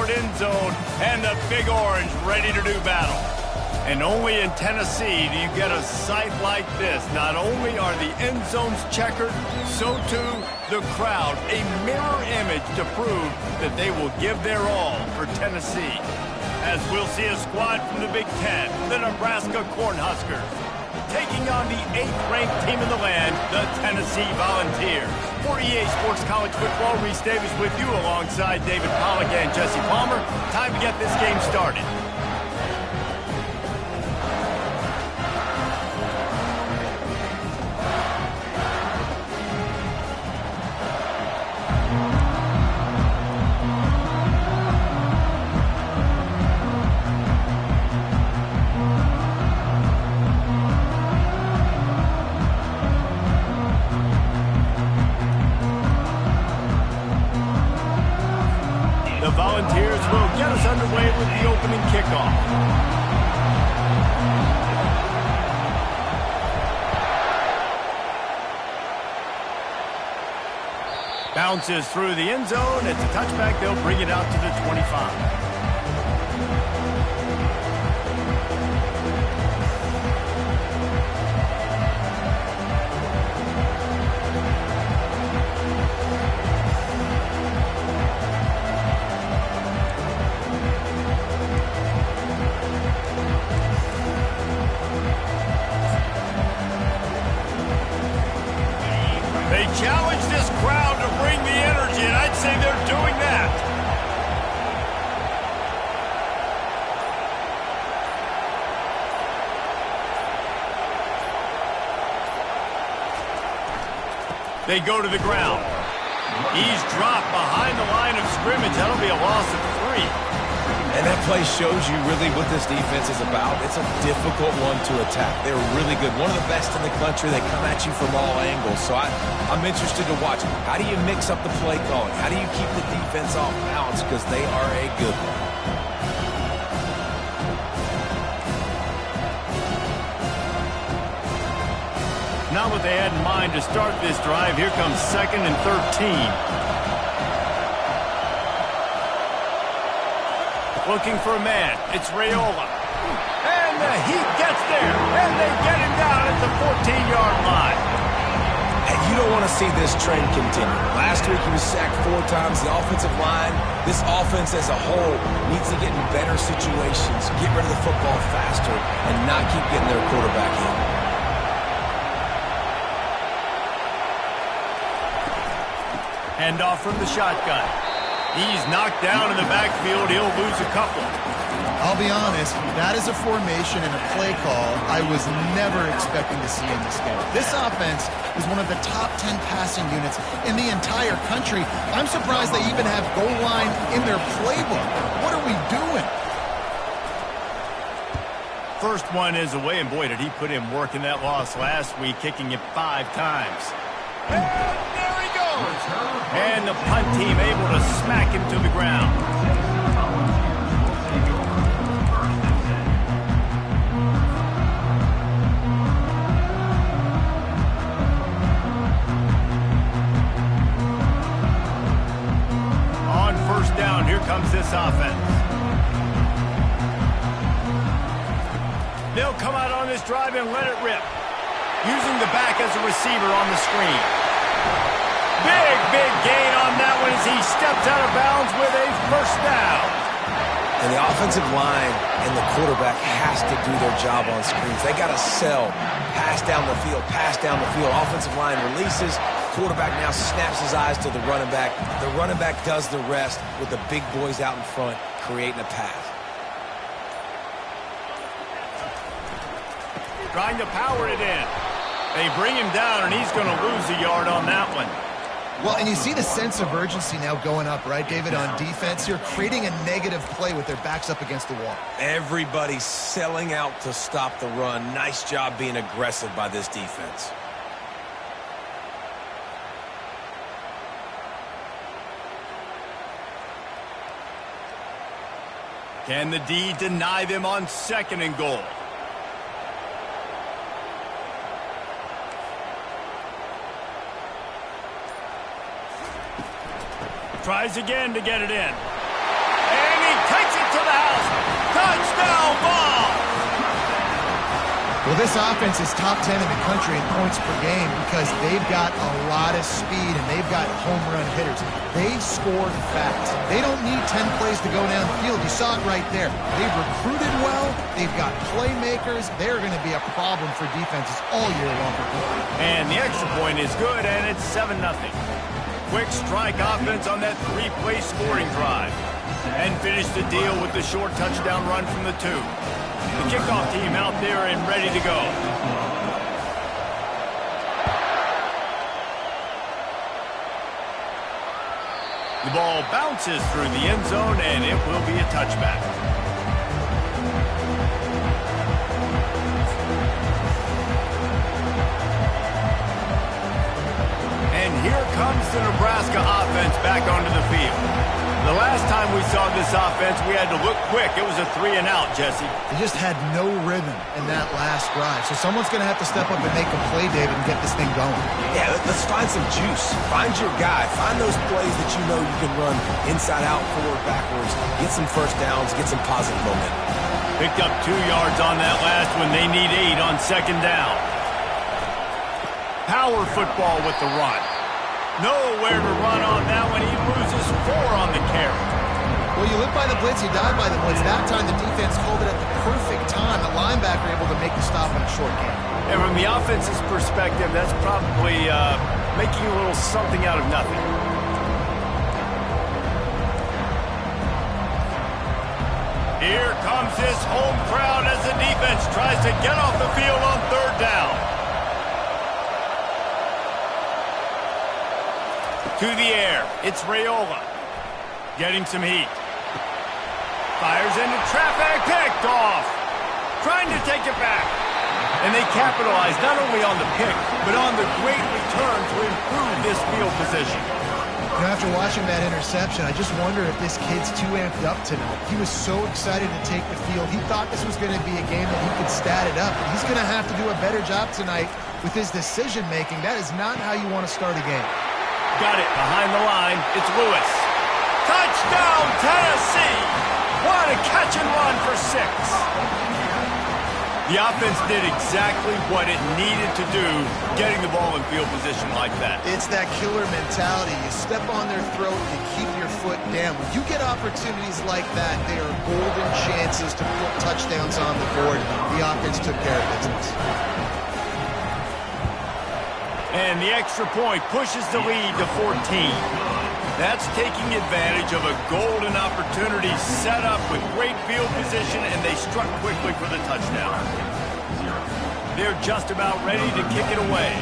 short end zone, and the Big Orange ready to do battle. And only in Tennessee do you get a sight like this. Not only are the end zones checkered, so too the crowd, a mirror image to prove that they will give their all for Tennessee. As we'll see a squad from the Big Ten, the Nebraska Cornhuskers, taking on the 8th-ranked team in the land, the Tennessee Volunteers. For EA Sports College Football, Reese Davis with you alongside David Pollack and Jesse Palmer. Time to get this game started. The Volunteers will get us underway with the opening kickoff. Bounces through the end zone. It's a touchback. They'll bring it out to the 25. They challenge this crowd to bring the energy, and I'd say they're doing that. They go to the ground. He's dropped behind the line of scrimmage. That'll be a loss of 3. And that play shows you really what this defense is about. It's a difficult one to attack. They're really good. One of the best in the country. They come at you from all angles. So I'm interested to watch. How do you mix up the play calling? How do you keep the defense off balance? Because they are a good one. Not what they had in mind to start this drive. Here comes 2nd and 13. Looking for a man. It's Raiola. And the heat gets there. And they get him down at the 14-yard line. And you don't want to see this trend continue. Last week he was sacked 4 times. The offensive line, this offense as a whole, needs to get in better situations, get rid of the football faster, and not keep getting their quarterback in. Hand off from the shotgun. He's knocked down in the backfield. He'll lose a couple. I'll be honest, that is a formation and a play call I was never expecting to see in this game. This offense is one of the top 10 passing units in the entire country. I'm surprised they even have goal line in their playbook. What are we doing? First one is away, and boy, did he put in work in that loss last week, kicking it 5 times. And there he goes! And the punt team able to smack him to the ground. On first down, here comes this offense. They'll come out on this drive and let it rip. Using the back as a receiver on the screen. Big gain on that one as he steps out of bounds with a first down. And the offensive line and the quarterback has to do their job on screens. They got to sell. Pass down the field, pass down the field. Offensive line releases. Quarterback now snaps his eyes to the running back. The running back does the rest with the big boys out in front, creating a pass. Trying to power it in. They bring him down, and he's going to lose a yard on that one. Well, and you see the sense of urgency now going up, right, David, on defense. You're creating a negative play with their backs up against the wall. Everybody's selling out to stop the run. Nice job being aggressive by this defense. Can the D deny them on 2nd and goal? Tries again to get it in. And Well, this offense is top 10 in the country in points per game because they've got a lot of speed and they've got home run hitters. They score fast. They don't need 10 plays to go downfield. You saw it right there. They've recruited well. They've got playmakers. They're going to be a problem for defenses all year long. And the extra point is good, and it's 7-0. Quick strike offense on that 3-play scoring drive. And finish the deal with the short touchdown run from the 2. The kickoff team out there and ready to go. The ball bounces through the end zone, and it will be a touchback. And here comes the Nebraska offense back onto the field. The last time we saw this offense, we had to look quick. It was a 3-and-out, Jesse. They just had no rhythm in that last drive. So someone's going to have to step up and make a play, David, and get this thing going. Yeah, let's find some juice. Find your guy. Find those plays that you know you can run inside out, forward, backwards. Get some first downs. Get some positive momentum. Picked up 2 yards on that last one. They need 8 on second down. Power football with the run. Nowhere to run on that one. He loses 4 on the carry. Well, you live by the blitz, you die by the blitz. That time the defense called it at the perfect time. The linebacker able to make the stop on a short game. And from the offense's perspective, that's probably making a little something out of nothing. Here comes this home crowd as the defense tries to get off the field on third down. To the air, it's Raiola. Getting some heat. Fires into traffic, picked off. Trying to take it back. And they capitalize not only on the pick, but on the great return to improve this field position. You know, after watching that interception, I just wonder if this kid's too amped up tonight. He was so excited to take the field. He thought this was going to be a game that he could stat it up. But he's going to have to do a better job tonight with his decision-making. That is not how you want to start a game. Got it behind the line. It's Lewis. Touchdown, Tennessee! What a catch and run for 6. The offense did exactly what it needed to do, getting the ball in field position like that. It's that killer mentality. You step on their throat, you keep your foot down. When you get opportunities like that, they are golden chances to put touchdowns on the board. The offense took care of business. And the extra point pushes the lead to 14. That's taking advantage of a golden opportunity set up with great field position, and they struck quickly for the touchdown. They're just about ready to kick it away.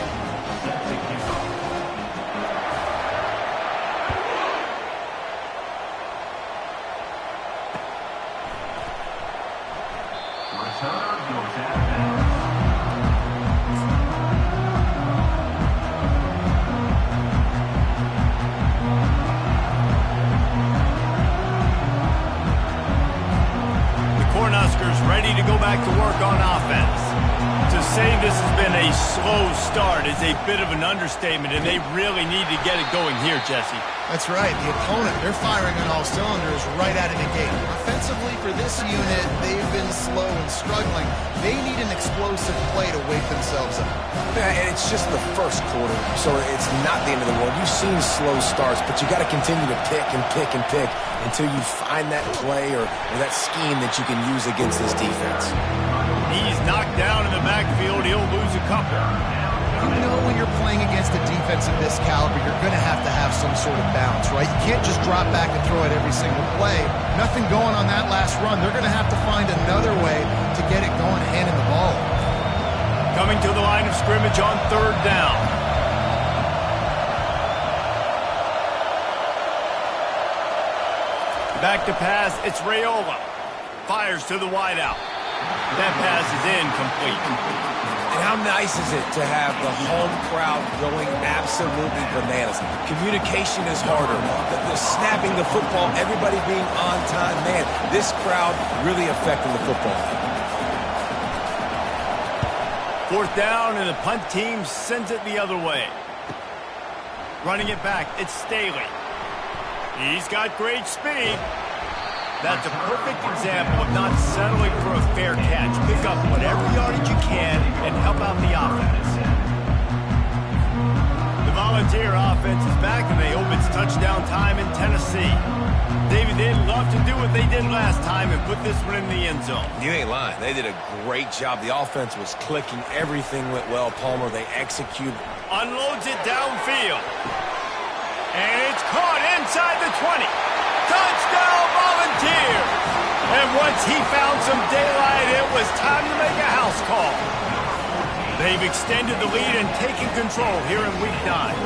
Ready to go back to work on offense. To say this has been a slow start is a bit of an understatement, and they really need to get it going here, Jesse. That's right. The opponent, they're firing on all cylinders right out of the gate. Offensively for this unit, they've been slow and struggling. They need an explosive play to wake themselves up. Yeah, and it's just the first quarter, so it's not the end of the world. You've seen slow starts, but you got to continue to pick and pick and pick until you find that play or that scheme that you can use against this defense. He's knocked down in the backfield. He'll lose a couple. You know when you're playing against a defense of this caliber, you're going to have some sort of balance, right? You can't just drop back and throw it every single play. Nothing going on that last run. They're going to have to find another way to get it going, handing the ball. Coming to the line of scrimmage on third down. Back to pass, it's Raiola. Fires to the wideout. That pass is incomplete. And how nice is it to have the home crowd going absolutely bananas? Communication is harder. The snapping the football, everybody being on time. Man, this crowd really affecting the football. Fourth down, and the punt team sends it the other way. Running it back, it's Staley. He's got great speed. That's a perfect example of not settling for a fair catch. Pick up whatever yardage you can and help out the offense. The Volunteer offense is back, and they hope it's touchdown time in Tennessee. David, they'd love to do what they did last time and put this one in the end zone. You ain't lying. They did a great job. The offense was clicking. Everything went well, Palmer. They executed. Unloads it downfield. And it's caught inside the 20. Touchdown, Volunteers! And once he found some daylight, it was time to make a house call. They've extended the lead and taken control here in Week 9.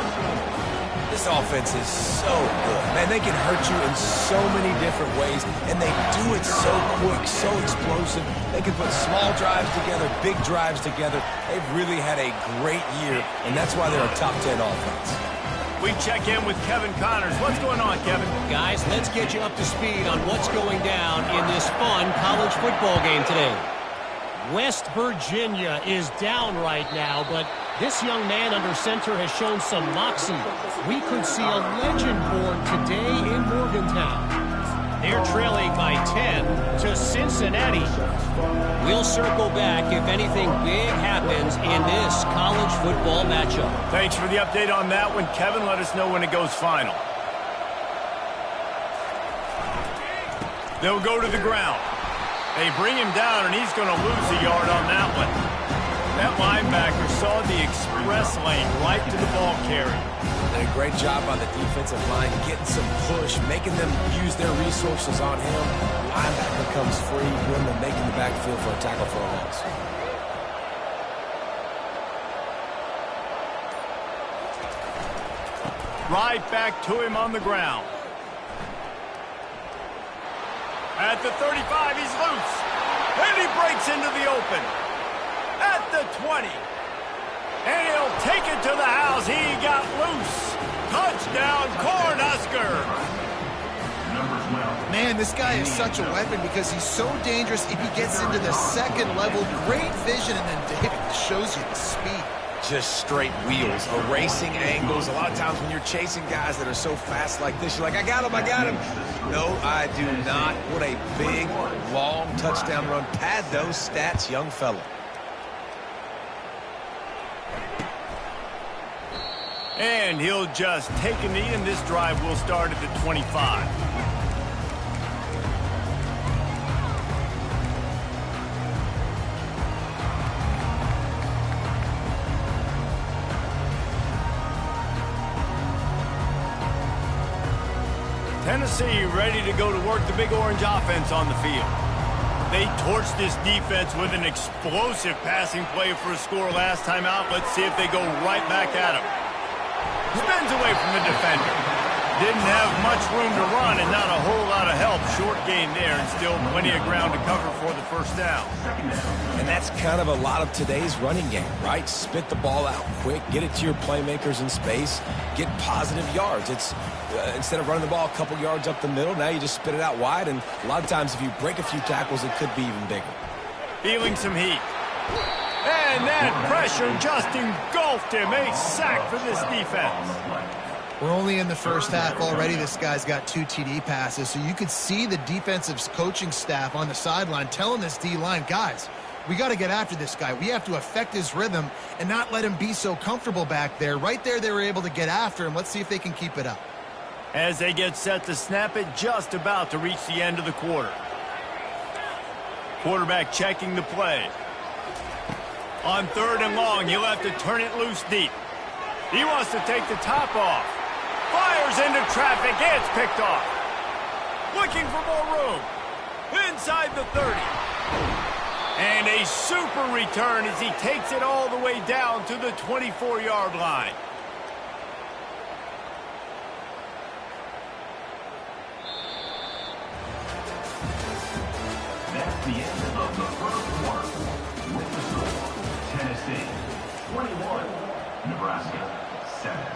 This offense is so good. Man, they can hurt you in so many different ways, and they do it so quick, so explosive. They can put small drives together, big drives together. They've really had a great year, and that's why they're a top 10 offense. We check in with Kevin Connors. What's going on, Kevin? Guys, let's get you up to speed on what's going down in this fun college football game today. West Virginia is down right now, but this young man under center has shown some moxie. We could see a legend born today in Morgantown. They're trailing by 10 to Cincinnati. We'll circle back if anything big happens in this college football matchup. Thanks for the update on that one, Kevin. Let us know when it goes final. They'll go to the ground. They bring him down, and he's going to lose a yard on that one. That linebacker saw the express lane right to the ball carrier. Did a great job on the defensive line, getting some push, making them use their resources on him. Linebacker comes free, when they're making the backfield for a tackle for a loss. Right back to him on the ground. At the 35, he's loose. And he breaks into the open. At the 20. And he'll take it to the house. He got loose. Touchdown, Cornhusker. Man, this guy is such a weapon because he's so dangerous if he gets into the second level. Great vision, and then David shows you the speed. Just straight wheels, erasing angles. A lot of times when you're chasing guys that are so fast like this, you're like, I got him, I got him. No, I do not. What a big, long touchdown run. Pad those stats, young fella. And he'll just take a knee, and this drive will start at the 25. Tennessee ready to go to work the Big Orange offense on the field. They torched this defense with an explosive passing play for a score last time out. Let's see if they go right back at him. Spins away from the defender. Didn't have much room to run and not a whole lot of help. Short gain there and still plenty of ground to cover for the first down. And that's kind of a lot of today's running game, right? Spit the ball out quick, get it to your playmakers in space, get positive yards. It's instead of running the ball a couple yards up the middle, now you just spit it out wide, and a lot of times if you break a few tackles, it could be even bigger. Feeling some heat. And that pressure just engulfed him. A sack for this defense. We're only in the first half already. This guy's got 2 TD passes, so you could see the defensive coaching staff on the sideline telling this D-line, guys, we got to get after this guy. We have to affect his rhythm and not let him be so comfortable back there. Right there, they were able to get after him. Let's see if they can keep it up. As they get set to snap it, just about to reach the end of the quarter. Quarterback checking the play. On 3rd and long, he'll have to turn it loose deep. He wants to take the top off. Fires into traffic. It's picked off. Looking for more room. Inside the 30. And a super return as he takes it all the way down to the 24-yard line. That's the end of the first quarter. With the score, Tennessee 21, Nebraska 7.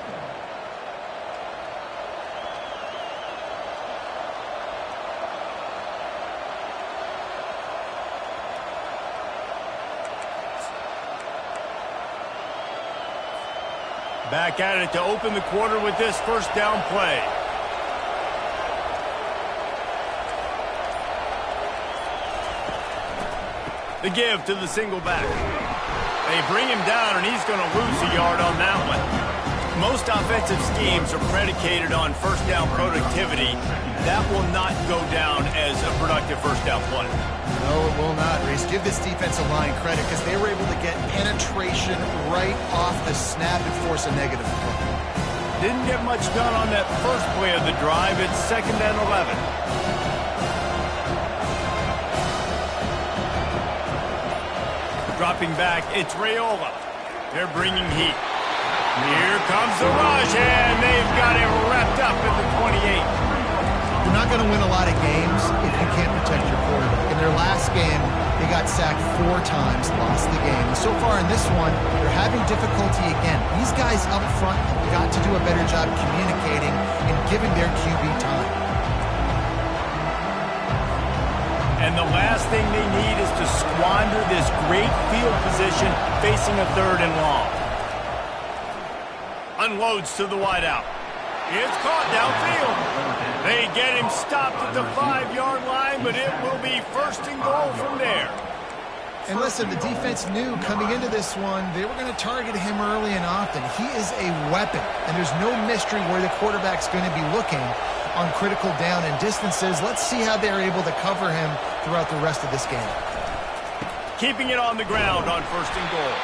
Back at it to open the quarter with this first down play. The give to the single back. They bring him down, and he's going to lose a yard on that one. Most offensive schemes are predicated on first down productivity. That will not go down as a productive first down play. No, it will not, Reese. Give this defensive line credit because they were able to get penetration right off the snap and force a negative play. Didn't get much done on that first play of the drive. It's 2nd and 11. Dropping back, it's Raiola. They're bringing heat. Here comes the rush, and they've got it wrapped up at the 28. You're not going to win a lot of games if you can't protect your quarterback. In their last game, they got sacked 4 times, lost the game. And so far in this one, they're having difficulty again. These guys up front have got to do a better job communicating and giving their QB time. And the last thing they need is to squander this great field position facing a 3rd and long. Unloads to the wideout. It's caught downfield. They get him stopped at the 5-yard line, but it will be 1st and goal from there. And listen, the defense knew coming into this one, they were going to target him early and often. He is a weapon, and there's no mystery where the quarterback's going to be looking on critical down and distances. Let's see how they're able to cover him throughout the rest of this game. Keeping it on the ground on 1st and goal.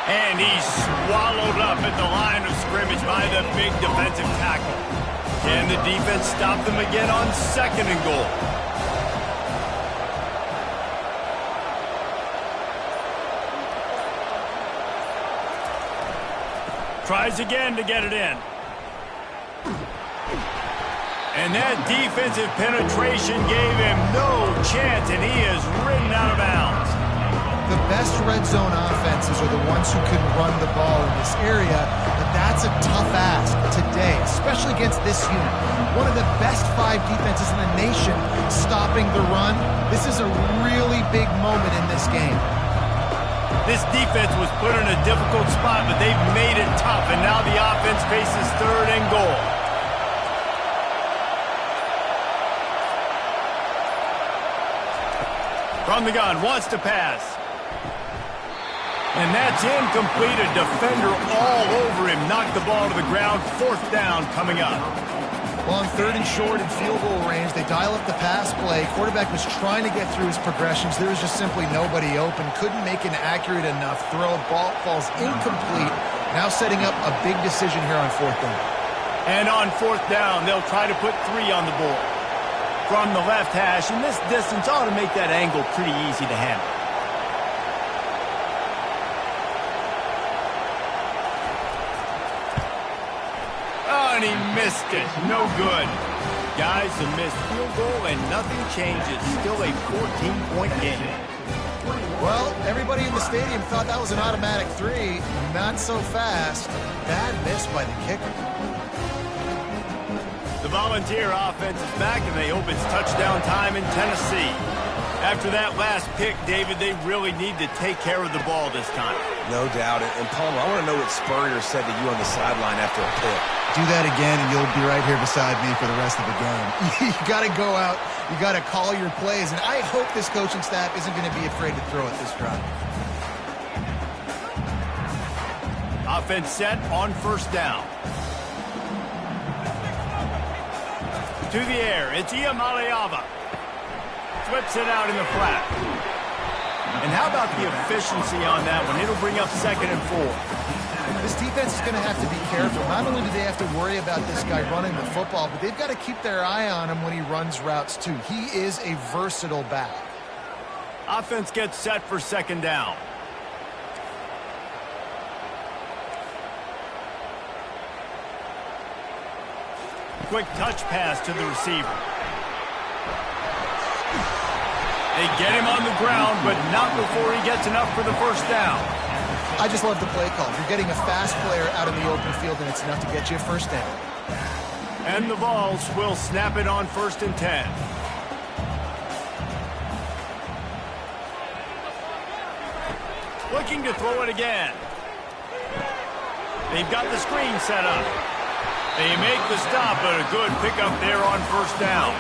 And he's swallowed up at the line of scrimmage by the big defensive tackle. Can the defense stop them again on 2nd and goal? Tries again to get it in. And that defensive penetration gave him no chance, and he is ridden out of bounds. The best red zone offenses are the ones who can run the ball in this area, but that's a tough ask today, especially against this unit. One of the best 5 defenses in the nation stopping the run. This is a really big moment in this game. This defense was put in a difficult spot, but they've made it tough, and now the offense faces 3rd and goal. From the gun, wants to pass. And that's incomplete. A defender all over him. Knocked the ball to the ground. 4th down coming up. Well, on 3rd and short in field goal range, they dial up the pass play. Quarterback was trying to get through his progressions. There was just simply nobody open. Couldn't make an accurate enough throw. Ball falls incomplete. Now setting up a big decision here on 4th down. And on 4th down, they'll try to put 3 on the board. From the left hash, and this distance ought to make that angle pretty easy to handle. Oh, and he missed it. No good. Guys, a missed field goal, and nothing changes. Still a 14-point game. Well, everybody in the stadium thought that was an automatic 3. Not so fast. Bad miss by the kicker. The Volunteer offense is back, and they hope it's touchdown time in Tennessee. After that last pick, David, they really need to take care of the ball this time. No doubt. And Palmer, I want to know what Spurrier said to you on the sideline after a pick. Do that again, and you'll be right here beside me for the rest of the game. You got to go out. You got to call your plays, and I hope this coaching staff isn't going to be afraid to throw it this drive. Offense set on 1st down. To the air, it's Iamaleava. Flips it out in the flat. And how about the efficiency on that one? It'll bring up 2nd and 4. This defense is going to have to be careful. Not only do they have to worry about this guy running the football, but they've got to keep their eye on him when he runs routes too. He is a versatile back. Offense gets set for 2nd down. Quick touch pass to the receiver. They get him on the ground, but not before he gets enough for the 1st down. I just love the play call. You're getting a fast player out in the open field, and it's enough to get you a 1st down. And the Vols will snap it on 1st and 10. Looking to throw it again. They've got the screen set up. They make the stop, but a good pickup there on 1st down.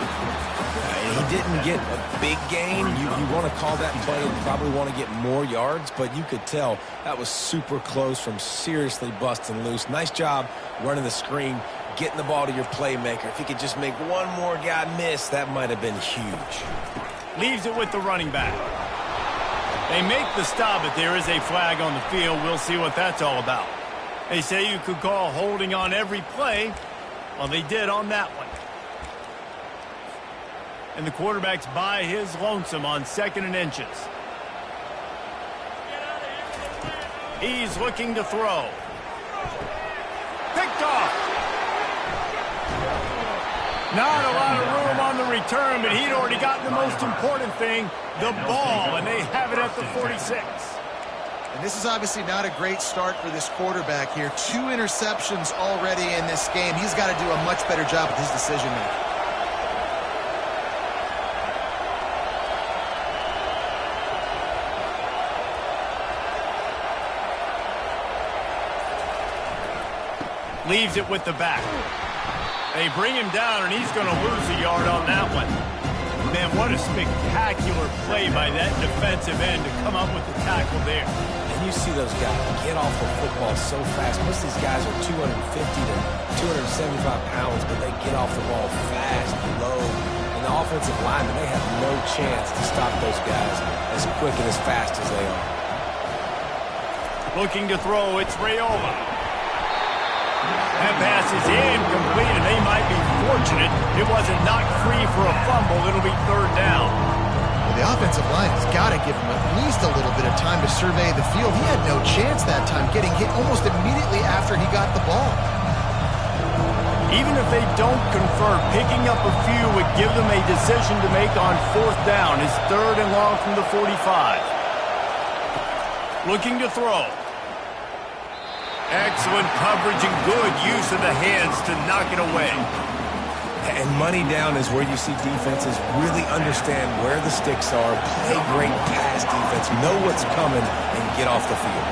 He didn't get a big gain. You want to call that play and probably want to get more yards, but you could tell that was super close from seriously busting loose. Nice job running the screen, getting the ball to your playmaker. If he could just make one more guy miss, that might have been huge. Leaves it with the running back. They make the stop, but there is a flag on the field. We'll see what that's all about. They say you could call holding on every play. Well, they did on that one. And the quarterback's by his lonesome on 2nd and inches. He's looking to throw. Picked off. Not a lot of room on the return, but he'd already gotten the most important thing, the ball, and they have it at the 46. And this is obviously not a great start for this quarterback here. 2 interceptions already in this game. He's got to do a much better job with his decision-making. Leaves it with the back. They bring him down, and he's going to lose a yard on that one. Man, what a spectacular play by that defensive end to come up with the tackle there. And you see those guys get off the football so fast. Most of these guys are 250 to 275 pounds, but they get off the ball fast, low. And the offensive linemen, they have no chance to stop those guys as quick and as fast as they are. Looking to throw, it's Raiola. That pass is incomplete, and they might be fortunate it wasn't knocked free for a fumble. It'll be 3rd down. Well, the offensive line has got to give him at least a little bit of time to survey the field. He had no chance that time, getting hit almost immediately after he got the ball. Even if they don't convert, picking up a few would give them a decision to make on 4th down. It's 3rd and long from the 45. Looking to throw. Excellent coverage and good use of the hands to knock it away. And money down is where you see defenses really understand where the sticks are, play great pass defense, know what's coming, and get off the field.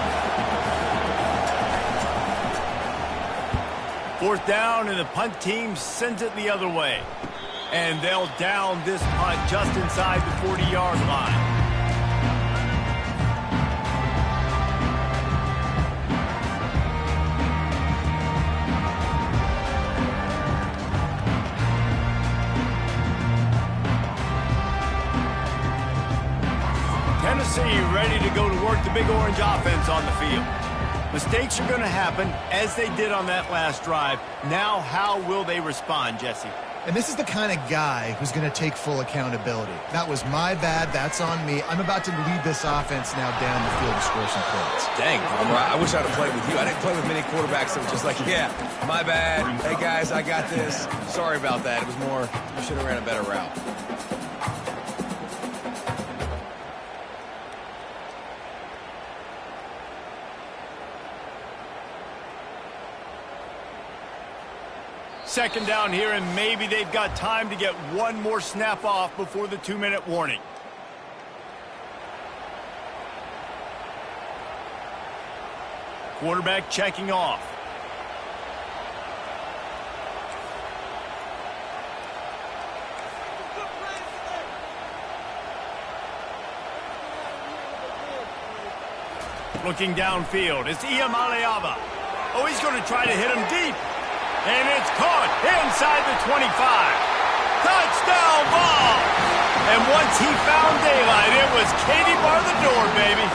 4th down, and the punt team sends it the other way. And they'll down this punt just inside the 40-yard line. Tennessee ready to go to work the Big Orange offense on the field. Mistakes are going to happen, as they did on that last drive. Now, how will they respond, Jesse? And this is the kind of guy who's going to take full accountability. That was my bad. That's on me. I'm about to lead this offense now down the field to score some points. Dang, I wish I'd have played with you. I didn't play with many quarterbacks that were just like, yeah, my bad. Hey, guys, I got this. Sorry about that. It was more, you should have ran a better route. Second down here, and maybe they've got time to get one more snap off before the 2-minute warning. Quarterback checking off. Looking downfield, it's Iamaleava. Oh, he's going to try to hit him deep. And it's caught inside the 25. Touchdown ball! And once he found daylight, it was Katie bar the door, baby.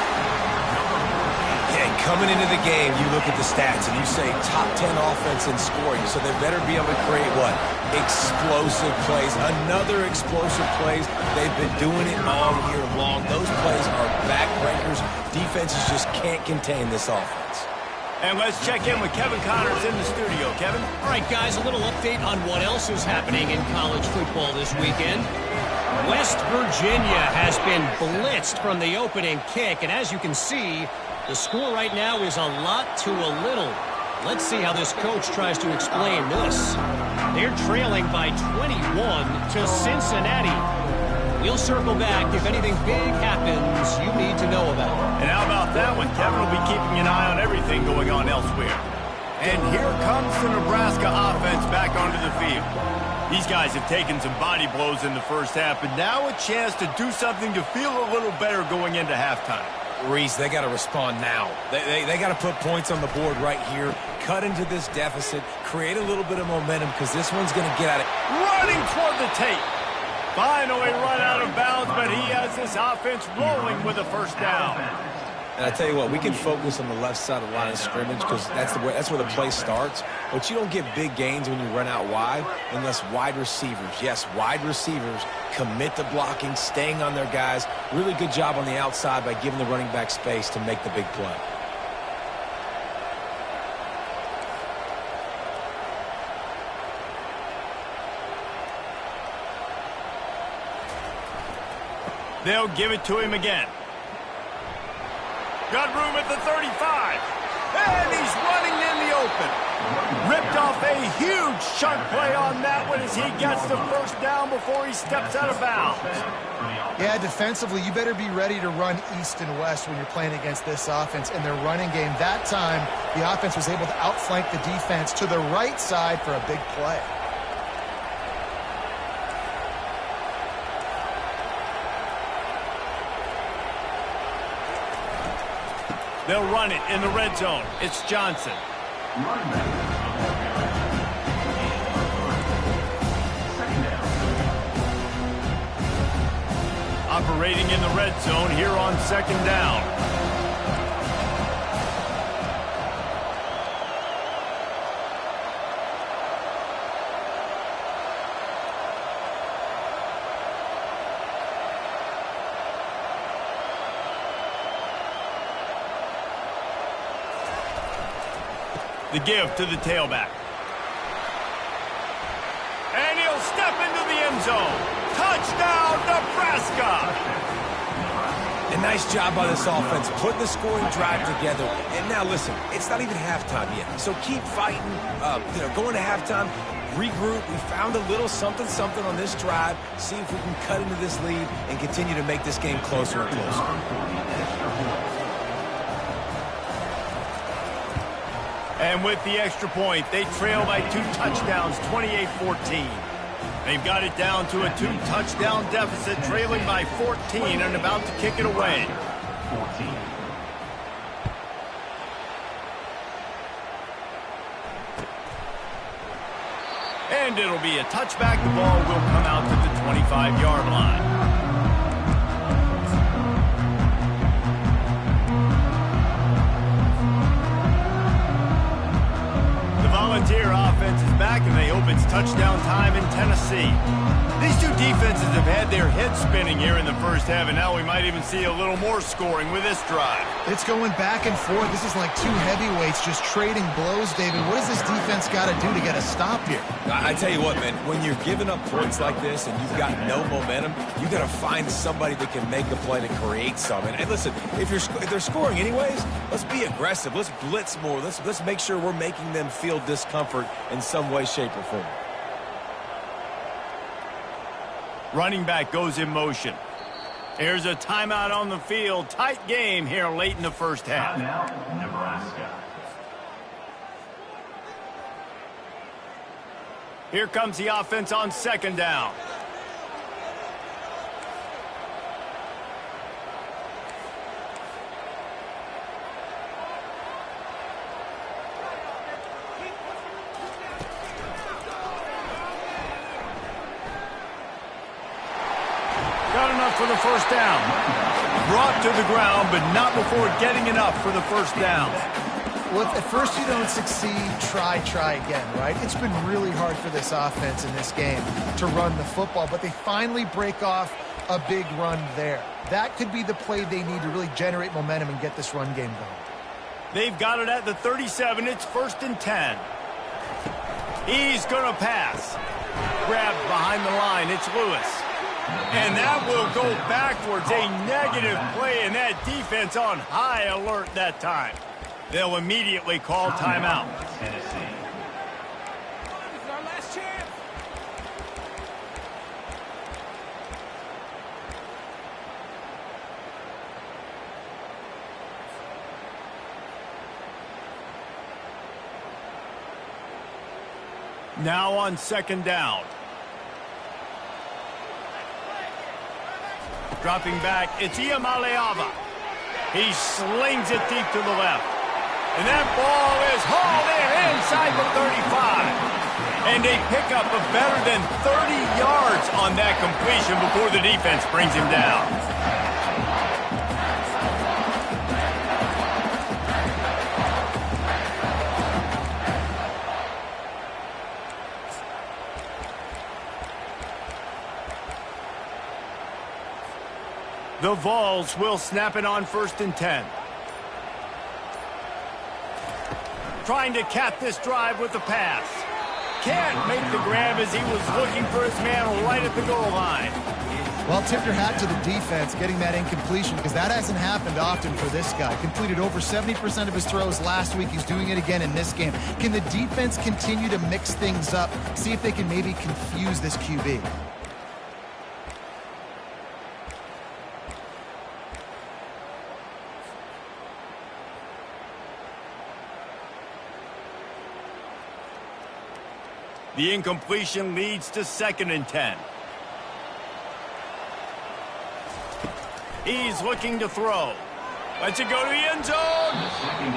Yeah, coming into the game, you look at the stats and you say top 10 offense in scoring. So they better be able to create what? Explosive plays. Another explosive plays. They've been doing it all year long. Those plays are backbreakers. Defenses just can't contain this offense. And let's check in with Kevin Connors in the studio. Kevin? All right, guys, a little update on what else is happening in college football this weekend. West Virginia has been blitzed from the opening kick, and as you can see, the score right now is a lot to a little. Let's see how this coach tries to explain this. They're trailing by 21 to Cincinnati. We'll circle back if anything big happens you need to know about. And how about that one? Kevin will be keeping an eye on everything going on elsewhere. And here comes the Nebraska offense back onto the field. These guys have taken some body blows in the first half, but now a chance to do something to feel a little better going into halftime. Reese, they got to respond now. They got to put points on the board right here, cut into this deficit, create a little bit of momentum because this one's going to get out of... Running toward the tape. Finally run out of bounds, but he has this offense rolling with a first down. And I tell you what, we can focus on the left side of the line of scrimmage because that's where the play starts. But you don't get big gains when you run out wide unless wide receivers, yes, wide receivers, commit to blocking, staying on their guys. Really good job on the outside by giving the running back space to make the big play. They'll give it to him again. Got room at the 35. And he's running in the open. Ripped off a huge chunk play on that one as he gets the first down before he steps out of bounds. Yeah, defensively, you better be ready to run east and west when you're playing against this offense in their running game. That time, the offense was able to outflank the defense to the right side for a big play. They'll run it in the red zone. It's Johnson. Operating in the red zone here on second down. The give to the tailback. And he'll step into the end zone. Touchdown, Nebraska! A nice job by this offense, putting the scoring drive together. And now listen, it's not even halftime yet. So keep fighting, going to halftime, regroup. We found a little something on this drive. See if we can cut into this lead and continue to make this game closer and closer. And with the extra point, they trail by 2 touchdowns, 28-14. They've got it down to a 2-touchdown deficit, trailing by 14 and about to kick it away. 14. And it'll be a touchback. The ball will come out to the 25-yard line. Volunteer offense is back, and they hope it's touchdown time in Tennessee. These two defenses have had their heads spinning here in the first half, and now we might even see a little more scoring with this drive. It's going back and forth. This is like two heavyweights just trading blows, David. What does this defense got to do to get a stop here? I tell you what, man, when you're giving up points like this and you've got no momentum, you got to find somebody that can make a play to create something. And listen, if they're scoring anyways, let's be aggressive. Let's blitz more. Let's make sure we're making them feel discomfort in some way, shape, or form. Running back goes in motion. Here's a timeout on the field. Tight game here late in the first half. Now, Nebraska. Here comes the offense on second down. Got enough for the first down. Brought to the ground, but not before getting enough for the first down. Well, if at first you don't succeed, try again, right? It's been really hard for this offense in this game to run the football, but they finally break off a big run there. That could be the play they need to really generate momentum and get this run game going. They've got it at the 37. It's 1st and 10. He's going to pass. Grabbed behind the line. It's Lewis. And that will go backwards. A negative play, and that defense on high alert that time. They'll immediately call timeout. Tennessee. This is our last chance. Now on second down. Dropping back, it's Iamaleava. He slings it deep to the left. And that ball is hauled in inside the 35. And they pick up a better than 30 yards on that completion before the defense brings him down. The Vols will snap it on 1st and 10. Trying to cap this drive with the pass. Can't make the grab as he was looking for his man right at the goal line. Well, tip your hat to the defense getting that incompletion, because that hasn't happened often for this guy. Completed over 70% of his throws last week. He's doing it again in this game. Can the defense continue to mix things up? See if they can maybe confuse this QB. The incompletion leads to 2nd and 10. He's looking to throw. Lets it go to the end zone.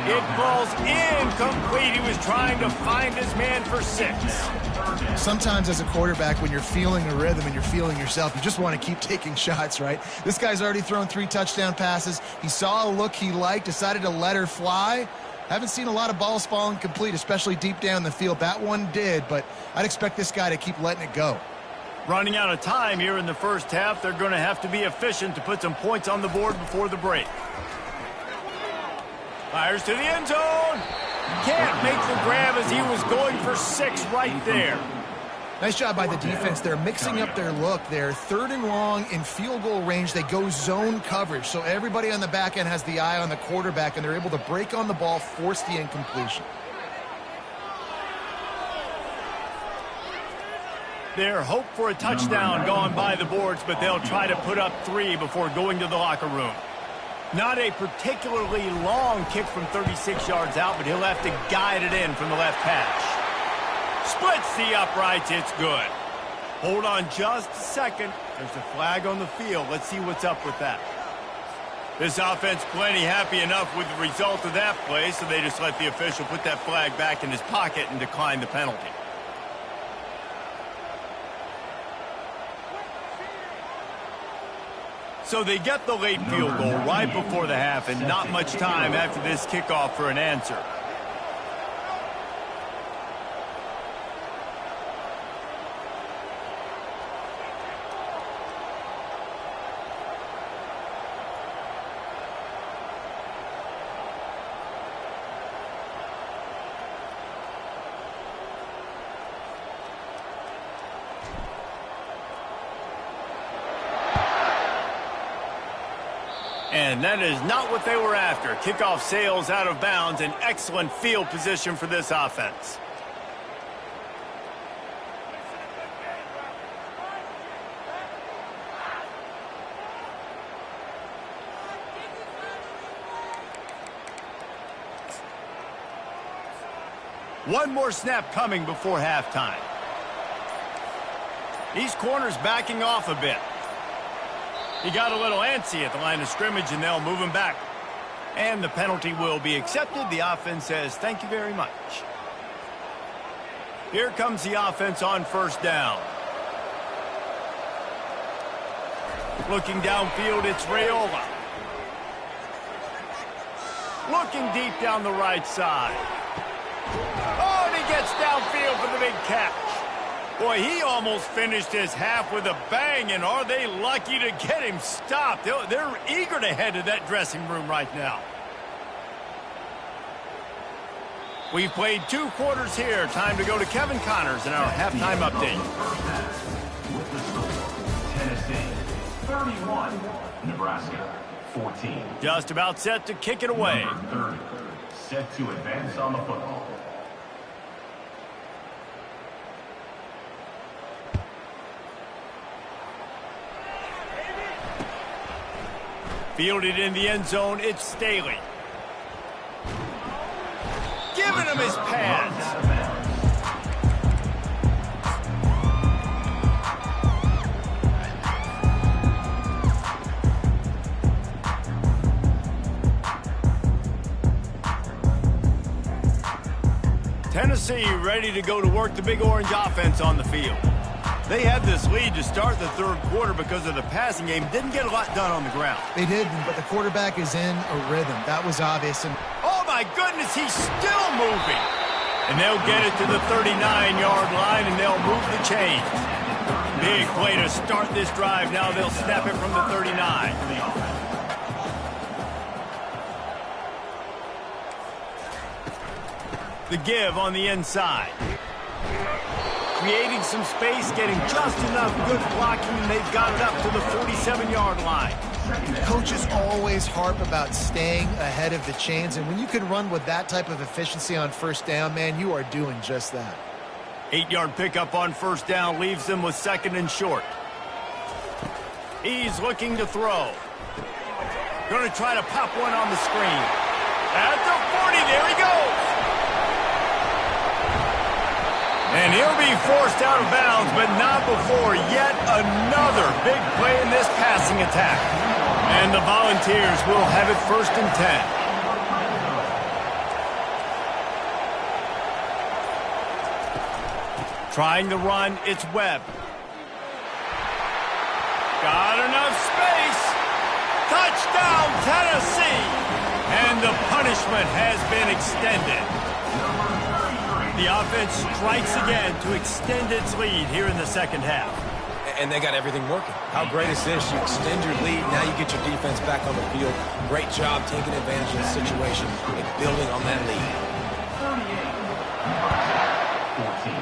It falls incomplete. He was trying to find his man for 6. Sometimes as a quarterback, when you're feeling a rhythm and you're feeling yourself, you just want to keep taking shots, right? This guy's already thrown 3 touchdown passes. He saw a look he liked, decided to let her fly. Haven't seen a lot of balls falling complete, especially deep down the field. That one did, but I'd expect this guy to keep letting it go. Running out of time here in the first half. They're going to have to be efficient to put some points on the board before the break. Fires to the end zone. Can't make the grab as he was going for 6 right there. Nice job by the defense. They're mixing up their look. They're 3rd and long in field goal range. They go zone coverage, so everybody on the back end has the eye on the quarterback, and they're able to break on the ball, force the incompletion. Their hope for a touchdown gone by the boards, but they'll try to put up 3 before going to the locker room. Not a particularly long kick from 36 yards out, but he'll have to guide it in from the left hash. Splits the uprights. It's good. Hold on just a second. There's a flag on the field. Let's see what's up with that. This offense plenty happy enough with the result of that play, so they just let the official put that flag back in his pocket and decline the penalty. So they get the late field goal right before the half, and not much time after this kickoff for an answer. And that is not what they were after. Kickoff sails out of bounds. An excellent field position for this offense. One more snap coming before halftime. These corners backing off a bit. He got a little antsy at the line of scrimmage, and they'll move him back. And the penalty will be accepted. The offense says, thank you very much. Here comes the offense on 1st down. Looking downfield, it's Raiola. Looking deep down the right side. Oh, and he gets downfield for the big catch. Boy, he almost finished his half with a bang, and are they lucky to get him stopped? They're eager to head to that dressing room right now. We've played 2 quarters here. Time to go to Kevin Connors in our halftime update. With the score, Tennessee 31, Nebraska 14. Just about set to kick it away. Number 30, set to advance on the football. Fielded in the end zone, it's Staley. Giving him his pads. Tennessee ready to go to work the Big Orange offense on the field. They had this lead to start the third quarter because of the passing game. Didn't get a lot done on the ground. They didn't, but the quarterback is in a rhythm. That was obvious. And oh, my goodness, he's still moving. And they'll get it to the 39-yard line, and they'll move the chains. Big play to start this drive. Now they'll snap it from the 39. The give on the inside. Creating some space, getting just enough good blocking, and they've got it up to the 47-yard line. Coaches always harp about staying ahead of the chains, and when you can run with that type of efficiency on first down, man, you are doing just that. 8-yard pickup on first down leaves them with second and short. He's looking to throw. Going to try to pop one on the screen. At the 40, there he goes. And he'll be forced out of bounds, but not before yet another big play in this passing attack. And the Volunteers will have it 1st and 10. Trying to run, it's Webb. Got enough space. Touchdown, Tennessee. And the punishment has been extended. The offense strikes again to extend its lead here in the second half. And they got everything working. How great is this? You extend your lead, now you get your defense back on the field. Great job taking advantage of the situation and building on that lead. 14.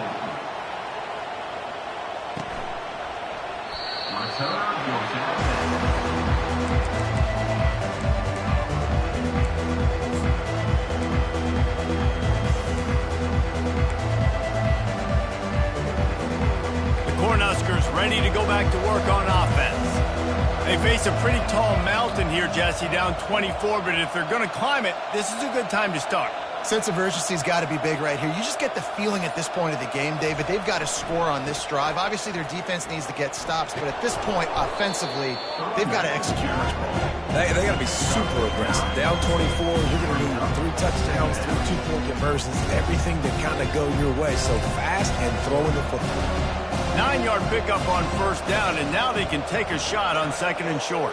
Cornhuskers ready to go back to work on offense. They face a pretty tall mountain here, Jesse, down 24, but if they're going to climb it, this is a good time to start. Sense of urgency's got to be big right here. You just get the feeling at this point of the game, David, they've got to score on this drive. Obviously, their defense needs to get stops, but at this point, offensively, they've got to execute much better. They got to be super aggressive. Down 24, you're going to need 3 touchdowns, 3 two-point conversions, everything to kind of go your way. So fast and throwing the football. 9-yard pickup on first down, and now they can take a shot on second and short.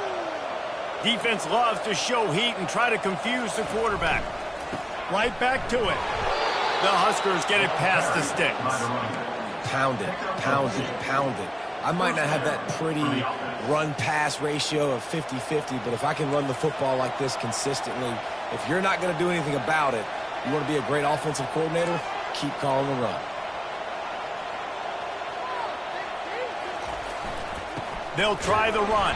Defense loves to show heat and try to confuse the quarterback. Right back to it. The Huskers get it past the sticks. Pound it, pound it, pound it. I might not have that pretty run-pass ratio of 50-50, but if I can run the football like this consistently, if you're not going to do anything about it, you want to be a great offensive coordinator, keep calling the run. They'll try the run.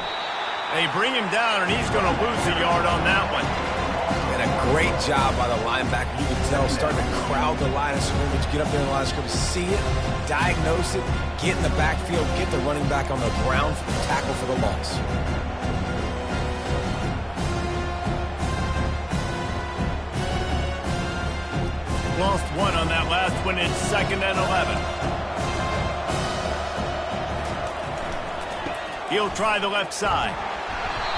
They bring him down, and he's going to lose a yard on that one. And a great job by the linebacker. You can tell starting to crowd the line of scrimmage, get up there in the line of scrimmage, see it, diagnose it, get in the backfield, get the running back on the ground for the tackle for the loss. Lost one on that last one. It's 2nd and 11. He'll try the left side.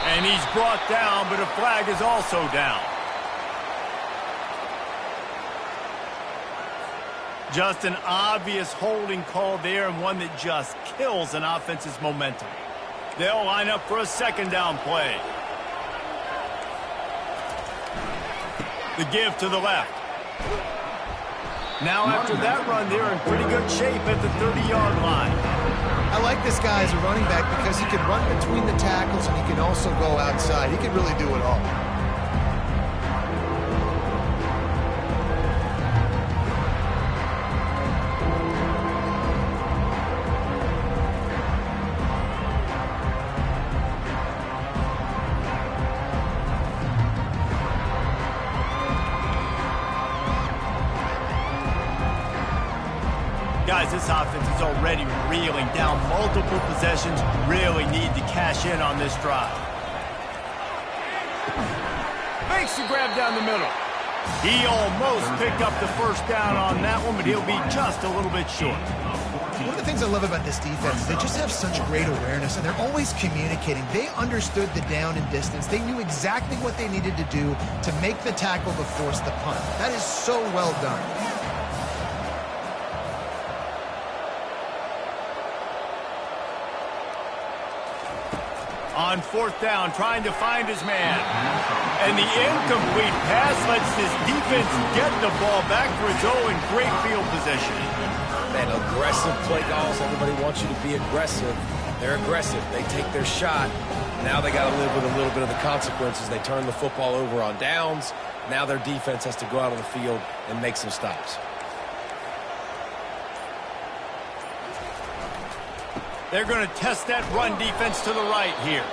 And he's brought down, but a flag is also down. Just an obvious holding call there, and one that just kills an offense's momentum. They'll line up for a second down play. The give to the left. Now after that run, they're in pretty good shape at the 30-yard line. I like this guy as a running back because he can run between the tackles and he can also go outside. He can really do it all. Guys, this offense is already reeling down multiple possessions. Really need to cash in on this drive. Makes the grab down the middle. He almost picked up the first down on that one, but he'll be just a little bit short. One of the things I love about this defense is they just have such great awareness, and they're always communicating. They understood the down and distance. They knew exactly what they needed to do to make the tackle to force the punt. That is so well done. On fourth down, trying to find his man. And the incomplete pass lets this defense get the ball back for its own in great field position. Man, aggressive play calls. Everybody wants you to be aggressive. They're aggressive. They take their shot. Now they got to live with a little bit of the consequences. They turn the football over on downs. Now their defense has to go out on the field and make some stops. They're going to test that run defense to the right here.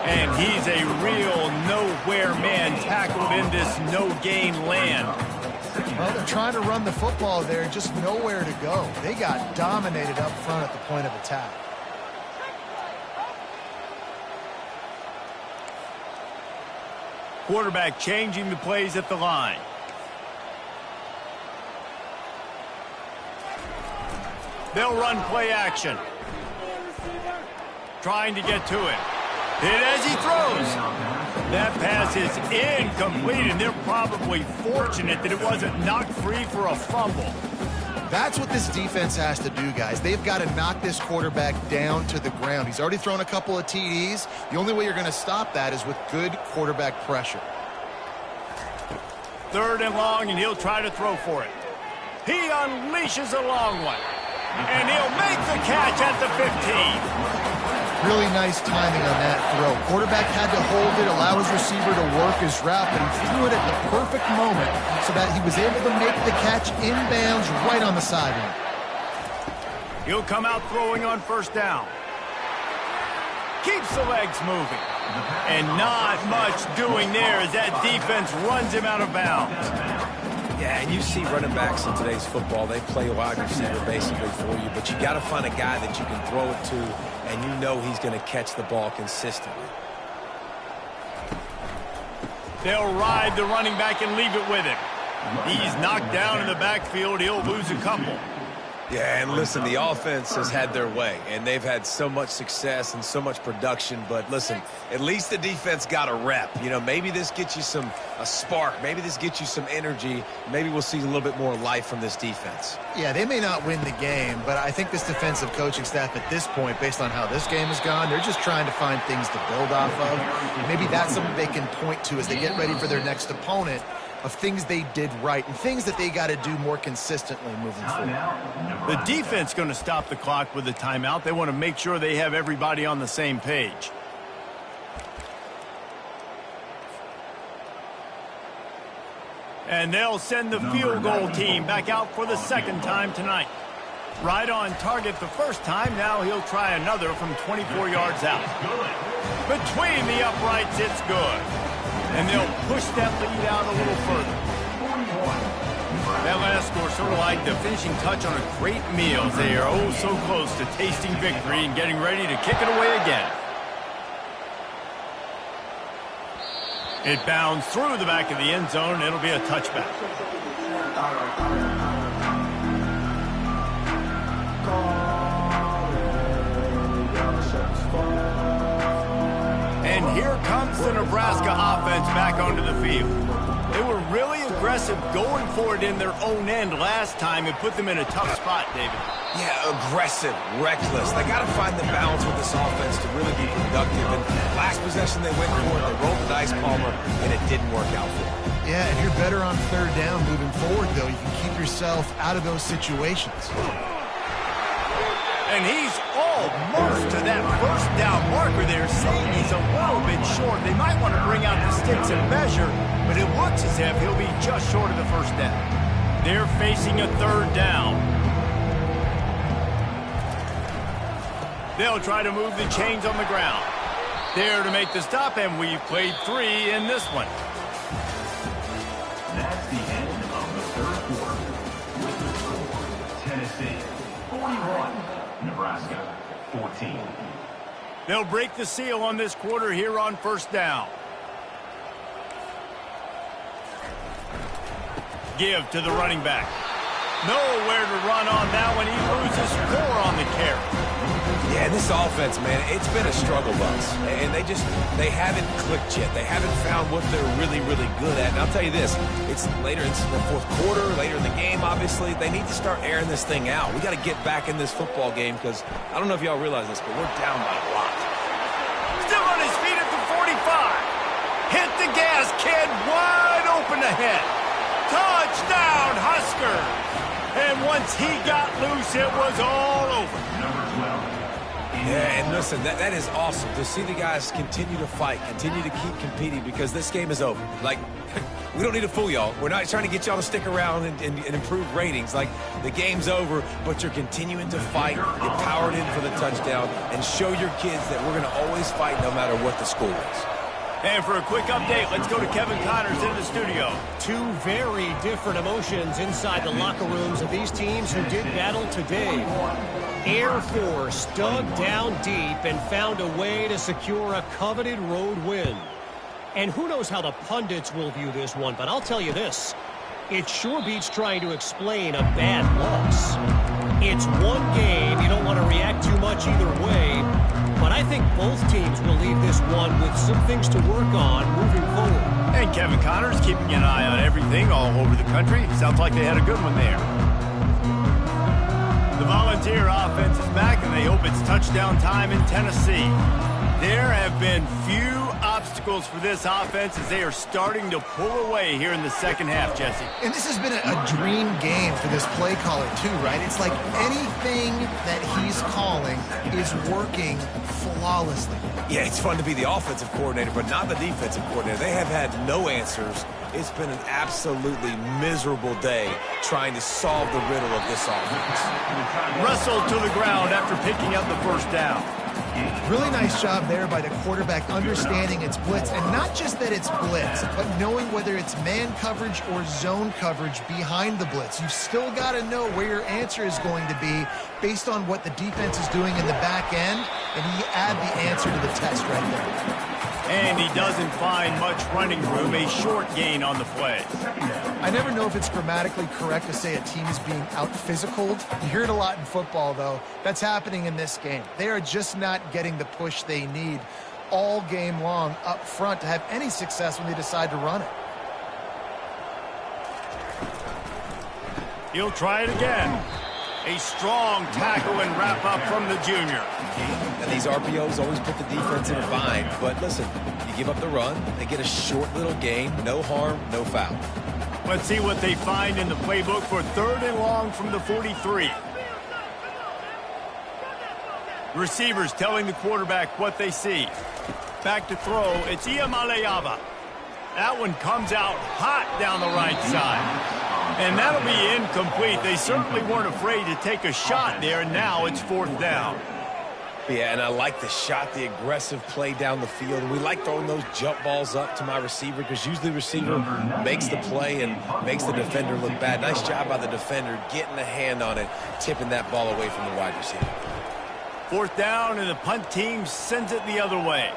And he's a real nowhere man tackled in this no-gain land. Well, they're trying to run the football there, just nowhere to go. They got dominated up front at the point of attack. Quarterback changing the plays at the line. They'll run play action. Trying to get to it. Hit as he throws. That pass is incomplete, and they're probably fortunate that it wasn't knocked free for a fumble. That's what this defense has to do, guys. They've got to knock this quarterback down to the ground. He's already thrown a couple of TDs. The only way you're going to stop that is with good quarterback pressure. Third and long, and he'll try to throw for it. He unleashes a long one, and he'll make the catch at the 15. Really nice timing on that throw. Quarterback had to hold it, allow his receiver to work his route, but he threw it at the perfect moment so that he was able to make the catch inbounds right on the sideline. He'll come out throwing on first down. Keeps the legs moving. And not much doing there as that defense runs him out of bounds. Yeah, and you see running backs in today's football, they play wide receiver basically for you, but you got to find a guy that you can throw it to, and you know he's going to catch the ball consistently. They'll ride the running back and leave it with him. He's knocked down in the backfield. He'll lose a couple. Yeah, and listen, the offense has had their way, and they've had so much success and so much production. But listen, at least the defense got a rep. You know, maybe this gets you a spark. Maybe this gets you some energy. Maybe we'll see a little bit more life from this defense. Yeah, they may not win the game, but I think this defensive coaching staff at this point, based on how this game has gone, they're just trying to find things to build off of. Maybe that's something they can point to as they get ready for their next opponent, of things they did right and things that they got to do more consistently moving forward. The defense going to stop the clock with a timeout. They want to make sure they have everybody on the same page. And they'll send the field goal team back out for the second time tonight. Right on target the first time. Now he'll try another from 24 yards out. Between the uprights, it's good. And they'll push that lead out a little further. That last score sort of like the finishing touch on a great meal. They are oh so close to tasting victory and getting ready to kick it away again. It bounds through the back of the end zone, and it'll be a touchback. And here comes the Nebraska offense back onto the field. They were really aggressive going for it in their own end last time. It put them in a tough spot, David. Yeah, aggressive, reckless. They got to find the balance with this offense to really be productive. And last possession they went for it, they rolled the dice, Palmer, and it didn't work out for them. Yeah, and you're better on third down moving forward, though. You can keep yourself out of those situations. And he's almost to that first down marker there, saying he's a little bit short. They might want to bring out the sticks and measure, but it looks as if he'll be just short of the first down. They're facing a third down. They'll try to move the chains on the ground. There to make the stop, and we've played 3 in this one. That's the end of the third quarter. With the score, Tennessee 41, Nebraska 14. They'll break the seal on this quarter here on first down. Give to the running back. Nowhere to run on that one. He loses 4 on the carry. Yeah, this offense, man, it's been a struggle bus. And they haven't clicked yet. They haven't found what they're really, really good at. And I'll tell you this, it's later in the fourth quarter, later in the game, obviously. They need to start airing this thing out. We got to get back in this football game because I don't know if y'all realize this, but we're down by a lot. Still on open ahead. Touchdown, Huskers! And once he got loose, it was all over. Yeah, and listen, that is awesome to see the guys continue to fight, continue to keep competing, because this game is over. Like, we don't need to fool y'all. We're not trying to get y'all to stick around and improve ratings. Like, the game's over, but you're continuing to fight, get powered in for the touchdown, and show your kids that we're going to always fight no matter what the score is. And for a quick update, let's go to Kevin Connors in the studio. Two very different emotions inside the locker rooms of these teams who did battle today. Air Force dug down deep and found a way to secure a coveted road win. And who knows how the pundits will view this one, but I'll tell you this. It sure beats trying to explain a bad loss. It's one game. You don't want to react too much either way. But I think both teams will leave this one with some things to work on moving forward. And Kevin Connors keeping an eye on everything all over the country. Sounds like they had a good one there. The Volunteer offense is back, and they hope it's touchdown time in Tennessee. There have been few obstacles for this offense as they are starting to pull away here in the second half, Jesse. And this has been a dream game for this play caller too, right? It's like anything that he's calling is working flawlessly. Yeah, it's fun to be the offensive coordinator, but not the defensive coordinator. They have had no answers. It's been an absolutely miserable day trying to solve the riddle of this offense. Wrestled to the ground after picking up the first down. Really nice job there by the quarterback understanding it's blitz, and not just that it's blitz, but knowing whether it's man coverage or zone coverage behind the blitz. You've still got to know where your answer is going to be based on what the defense is doing in the back end, and he add the answer to the test right there. And he doesn't find much running room, a short gain on the play. I never know if it's grammatically correct to say a team is being out-physicaled. You hear it a lot in football, though. That's happening in this game. They are just not getting the push they need all game long up front to have any success when they decide to run it. He'll try it again. A strong tackle and wrap-up from the junior. And these RPOs always put the defense in a bind. But listen, you give up the run, they get a short little gain, no harm, no foul. Let's see what they find in the playbook for 3rd and long from the 43. Receivers telling the quarterback what they see. Back to throw, it's Iamaleava. That one comes out hot down the right side. And that'll be incomplete. They certainly weren't afraid to take a shot there, and now it's 4th down. Yeah, and I like the shot, the aggressive play down the field. And we like throwing those jump balls up to my receiver because usually the receiver makes the play and makes the defender look bad. Nice job by the defender getting a hand on it, tipping that ball away from the wide receiver. 4th down, and the punt team sends it the other way.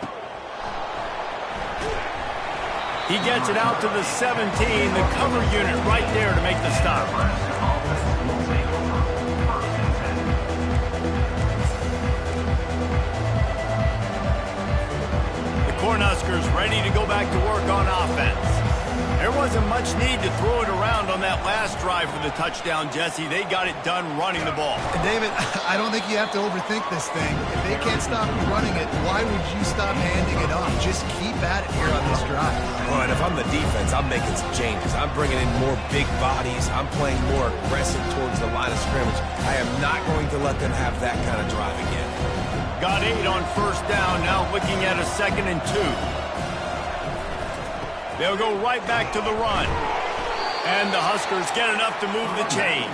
He gets it out to the 17, the cover unit right there to make the stop. The Cornhuskers ready to go back to work on offense. There wasn't much need to throw it around on that last drive for the touchdown, Jesse. They got it done running the ball. And David, I don't think you have to overthink this thing. If they can't stop you running it, why would you stop handing it off? Just keep at it here on this drive. Well, and if I'm the defense, I'm making some changes. I'm bringing in more big bodies. I'm playing more aggressive towards the line of scrimmage. I am not going to let them have that kind of drive again. Got 8 on 1st down, now looking at a 2nd and 2. They'll go right back to the run. And the Huskers get enough to move the chains.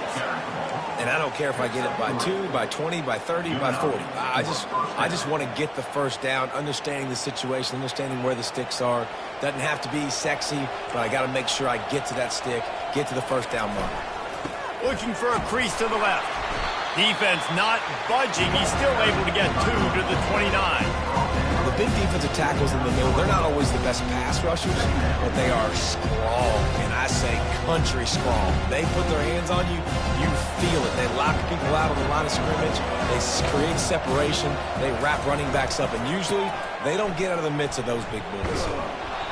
And I don't care if I get it by 2, by 20, by 30, by 40. I just want to get the first down, understanding the situation, understanding where the sticks are. Doesn't have to be sexy, but I got to make sure I get to that stick, get to the first down mark. Looking for a crease to the left. Defense not budging. He's still able to get 2 to the 29. The big defensive tackles in the middle, they're not always the best pass rushers, but they are strong, and I say country strong. They put their hands on you, you feel it. They lock people out on the line of scrimmage. They create separation. They wrap running backs up, and usually they don't get out of the midst of those big boys.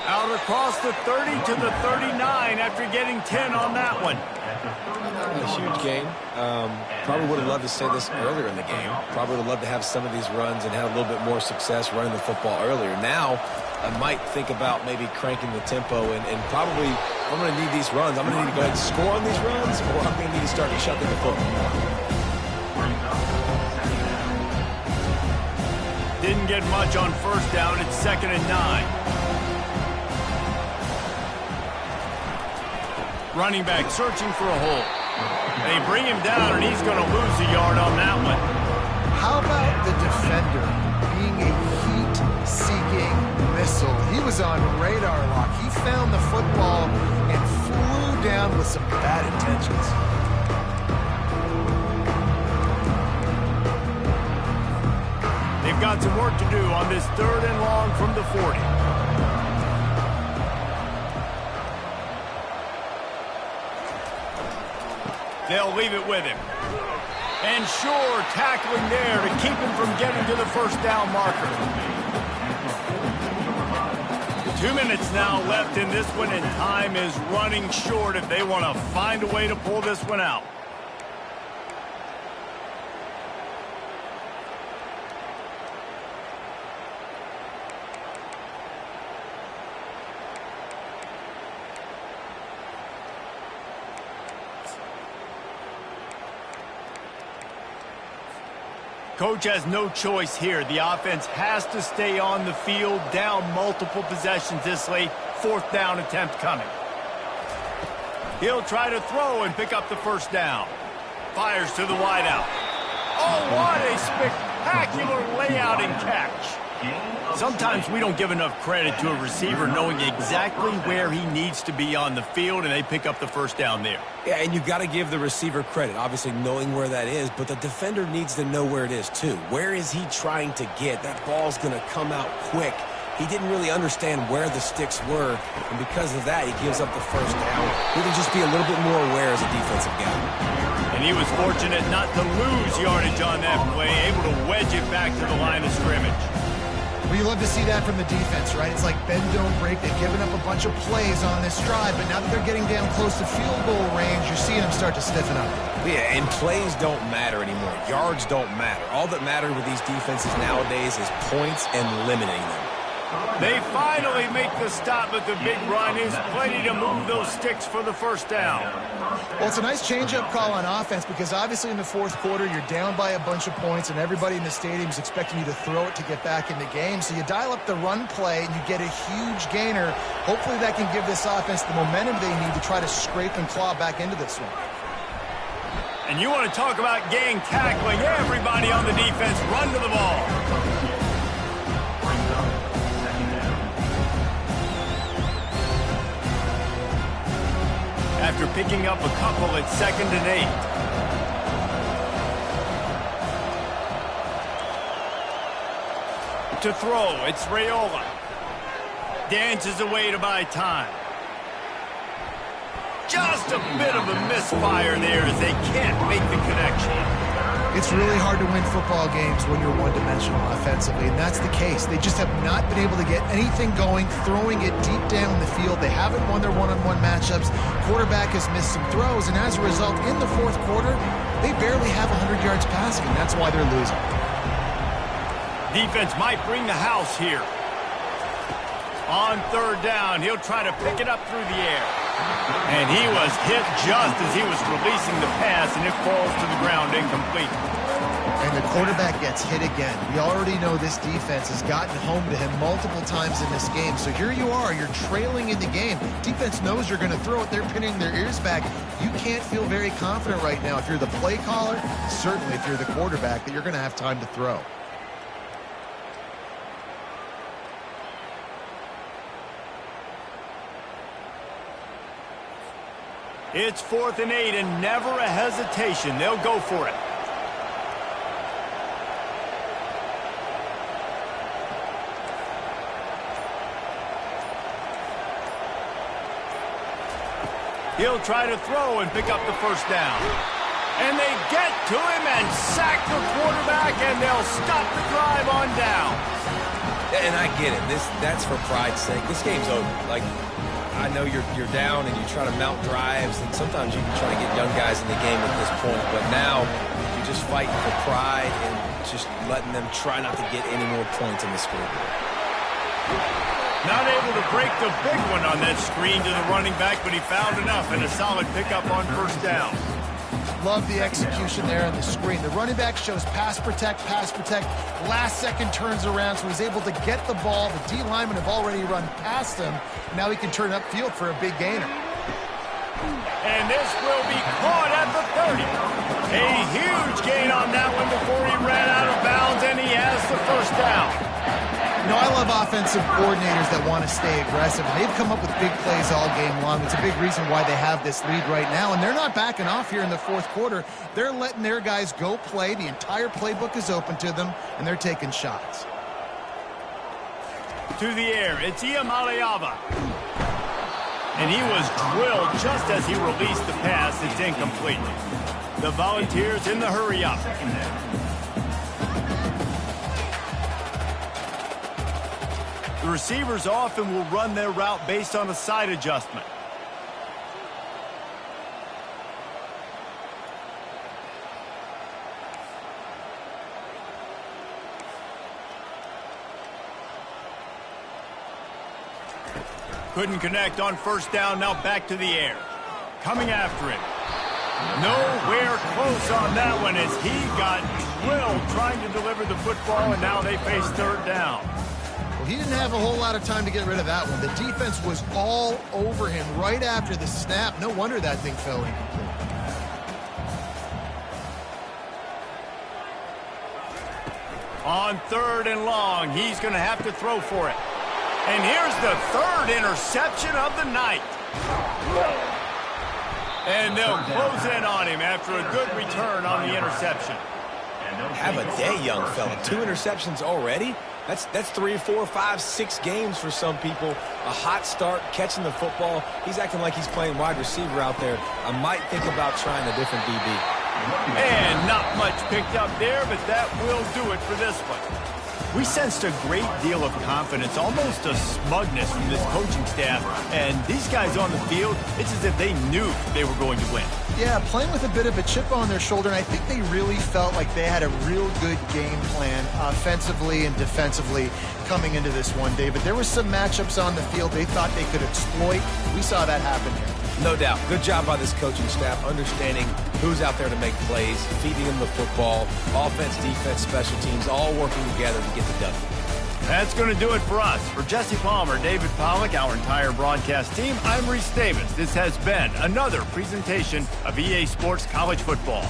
Out across the 30 to the 39 after getting 10 on that one. A huge game. Probably would have loved to say this earlier in the game. Probably would have loved to have some of these runs and have a little bit more success running the football earlier. Now, I might think about maybe cranking the tempo and probably, I'm going to need these runs. I'm going to need to go ahead and score on these runs, or I'm going to need to start chucking the football. Didn't get much on first down. It's 2nd and 9. Running back searching for a hole. They bring him down, and he's going to lose a yard on that one. How about the defender being a heat-seeking missile? He was on radar lock. He found the football and flew down with some bad intentions. They've got some work to do on this 3rd and long from the 40. They'll leave it with him. And sure, tackling there to keep him from getting to the first down marker. 2 minutes now left in this one, and time is running short if they want to find a way to pull this one out. Coach has no choice here. The offense has to stay on the field, down multiple possessions this late. 4th down attempt coming. He'll try to throw and pick up the first down. Fires to the wideout. Oh, what a spectacular layout and catch. Sometimes we don't give enough credit to a receiver knowing exactly where he needs to be on the field, and they pick up the first down there. Yeah, and you've got to give the receiver credit, obviously knowing where that is, but the defender needs to know where it is too. Where is he trying to get? That ball's going to come out quick. He didn't really understand where the sticks were, and because of that, he gives up the first down. He can just be a little bit more aware as a defensive guy. And he was fortunate not to lose yardage on that play, able to wedge it back to the line of scrimmage. Well, you love to see that from the defense, right? It's like bend, don't break. They've given up a bunch of plays on this drive, but now that they're getting down close to field goal range, you're seeing them start to stiffen up. Yeah, and plays don't matter anymore. Yards don't matter. All that matters with these defenses nowadays is points and limiting them. They finally make the stop, but the big run is plenty to move those sticks for the first down. Well, it's a nice change-up call on offense because obviously in the 4th quarter, you're down by a bunch of points and everybody in the stadium is expecting you to throw it to get back in the game. So you dial up the run play and you get a huge gainer. Hopefully that can give this offense the momentum they need to try to scrape and claw back into this one. And you want to talk about gang tackling. Everybody on the defense run to the ball. After picking up a couple, it's 2nd and 8. To throw, it's Raiola. Dances away to buy time. Just a bit of a misfire there as they can't make the connection. It's really hard to win football games when you're one-dimensional offensively, and that's the case. They just have not been able to get anything going, throwing it deep down the field. They haven't won their one-on-one matchups. Quarterback has missed some throws, and as a result, in the 4th quarter, they barely have 100 yards passing, and that's why they're losing. Defense might bring the house here. On 3rd down, he'll try to pick it up through the air. And he was hit just as he was releasing the pass, and it falls to the ground incomplete. And the quarterback gets hit again. We already know this defense has gotten home to him multiple times in this game. So here you are, you're trailing in the game. Defense knows you're going to throw it. They're pinning their ears back. You can't feel very confident right now if you're the play caller, certainly if you're the quarterback, that you're going to have time to throw. It's 4th and 8 and never a hesitation. They'll go for it. He'll try to throw and pick up the first down. And they get to him and sack the quarterback, and they'll stop the drive on down. And I get it. That's for pride's sake. This game's over. Like, I know you're down and you try to mount drives, and sometimes you can try to get young guys in the game at this point. But now you're just fighting for pride and just letting them try not to get any more points on the scoreboard. Not able to break the big one on that screen to the running back, but he found enough and a solid pickup on first down. Love the execution there on the screen. The running back shows pass protect, last second turns around, so he's able to get the ball. The D linemen have already run past him. Now he can turn upfield for a big gainer. And this will be caught at the 30. A huge gain on that one before he ran out of bounds, and he has the first down. You know, I love offensive coordinators that want to stay aggressive, and they've come up with big plays all game long. It's a big reason why they have this lead right now, and they're not backing off here in the fourth quarter. They're letting their guys go play. The entire playbook is open to them, and they're taking shots. To the air, it's Iamaleava. And he was drilled just as he released the pass. It's incomplete. The Volunteers in the hurry up. The receivers often will run their route based on a side adjustment. Couldn't connect on first down, now back to the air. Coming after it. Nowhere close on that one as he got drilled trying to deliver the football, and now they face third down. Well, he didn't have a whole lot of time to get rid of that one. The defense was all over him right after the snap. No wonder that thing fell incomplete. On third and long, he's going to have to throw for it. And here's the third interception of the night. And they'll close in on him after a good return on the interception. Have a day, young fella. 2 interceptions already? That's 3, 4, 5, 6 games for some people. A hot start, catching the football. He's acting like he's playing wide receiver out there. I might think about trying a different DB. And not much picked up there, but that will do it for this one. We sensed a great deal of confidence, almost a smugness from this coaching staff. And these guys on the field, it's as if they knew they were going to win. Yeah, playing with a bit of a chip on their shoulder, and I think they really felt like they had a real good game plan offensively and defensively coming into this one, David. There were some matchups on the field they thought they could exploit. We saw that happen here. No doubt. Good job by this coaching staff, understanding who's out there to make plays, feeding them the football, offense, defense, special teams, all working together to get the W. That's going to do it for us. For Jesse Palmer, David Pollack, our entire broadcast team, I'm Reese Davis. This has been another presentation of EA Sports College Football.